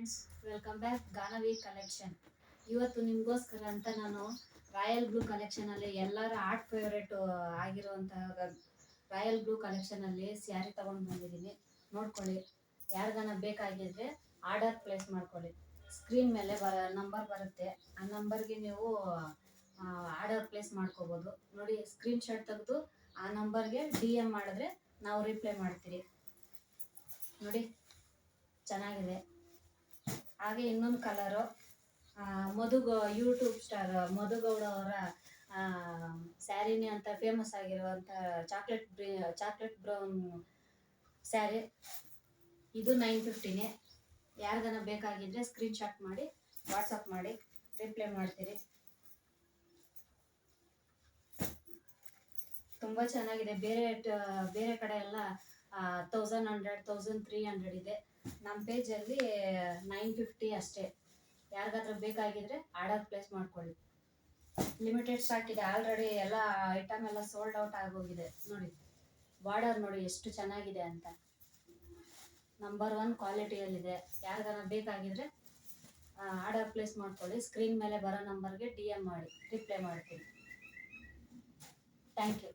Friends, welcome back Ganavi collection. ಇವತ್ತು ನಿಮಗೋಸ್ಕರ ಅಂತ ನಾನು ರಾಯಲ್ ಬ್ಲೂ ಕಲೆಕ್ಷನಲ್ಲಿ ಎಲ್ಲರ ಆರ್ಟ್ ಫೇವ್ರೇಟ್ ಆಗಿರುವಂತಹ ರಾಯಲ್ ಬ್ಲೂ ಕಲೆಕ್ಷನಲ್ಲಿ ಸ್ಯಾರಿ ತಗೊಂಡು ಬಂದಿದ್ದೀನಿ. ನೋಡ್ಕೊಳ್ಳಿ, ಯಾರಿಗಾನ ಬೇಕಾಗಿದ್ರೆ ಆರ್ಡರ್ ಪ್ಲೇಸ್ ಮಾಡ್ಕೊಳ್ಳಿ. ಸ್ಕ್ರೀನ್ ಮೇಲೆ ನಂಬರ್ ಬರುತ್ತೆ, ಆ ನಂಬರ್ಗೆ ನೀವು ಆರ್ಡರ್ ಪ್ಲೇಸ್ ಮಾಡ್ಕೋಬೋದು. ನೋಡಿ, ಸ್ಕ್ರೀನ್ ಶಾಟ್ ತೆಗೆದು ಆ ನಂಬರ್ಗೆ DM ಮಾಡಿದ್ರೆ ನಾವು ರಿಪ್ಲೈ ಮಾಡ್ತೀರಿ. ನೋಡಿ, ಚೆನ್ನಾಗಿದೆ. ಹಾಗೆ ಇನ್ನೊಂದು ಕಲರು ಯೂಟ್ಯೂಬ್ ಸ್ಟಾರ್ ಮಧುಗೌಡ ಅವರ ಸ್ಯಾರಿನೇ ಅಂತ ಫೇಮಸ್ ಆಗಿರುವಂಥ ಚಾಕ್ಲೇಟ್ ಬ್ರೌನ್ ಸ್ಯಾರಿ. ಇದು 950ನೇ. ಯಾರಿಗಾನ ಬೇಕಾಗಿದ್ದರೆ ಸ್ಕ್ರೀನ್ ಶಾಟ್ ಮಾಡಿ ವಾಟ್ಸಪ್ ಮಾಡಿ, ರಿಪ್ಲೈ ಮಾಡ್ತೀರಿ. ತುಂಬ ಚೆನ್ನಾಗಿದೆ. ಬೇರೆ ಕಡೆ ಎಲ್ಲ 1100 1300 ಇದೆ. ನಮ್ಮ ಪೇಜಲ್ಲಿ 950 ಅಷ್ಟೇ. ಯಾರಿಗಾದ್ರೂ ಬೇಕಾಗಿದ್ರೆ ಆರ್ಡರ್ ಪ್ಲೇಸ್ ಮಾಡ್ಕೊಳ್ಳಿ. ಲಿಮಿಟೆಡ್ ಸ್ಟಾಕ್ ಇದೆ. ಆಲ್ರೆಡಿ ಎಲ್ಲ ಐಟಮ್ ಎಲ್ಲ ಸೋಲ್ಡ್ ಔಟ್ ಆಗೋಗಿದೆ. ನೋಡಿ, ಬಾರ್ಡರ್ ನೋಡಿ ಎಷ್ಟು ಚೆನ್ನಾಗಿದೆ ಅಂತ. ನಂಬರ್ 1 ಕ್ವಾಲಿಟಿಯಲ್ಲಿದೆ. ಯಾರಿಗಾನ ಬೇಕಾಗಿದ್ರೆ ಆರ್ಡರ್ ಪ್ಲೇಸ್ ಮಾಡ್ಕೊಳ್ಳಿ. ಸ್ಕ್ರೀನ್ ಮೇಲೆ ಬರೋ ನಂಬರ್ಗೆ DM ಮಾಡಿ ರಿಪ್ಲೈ ಮಾಡ್ತೀನಿ. Thank you.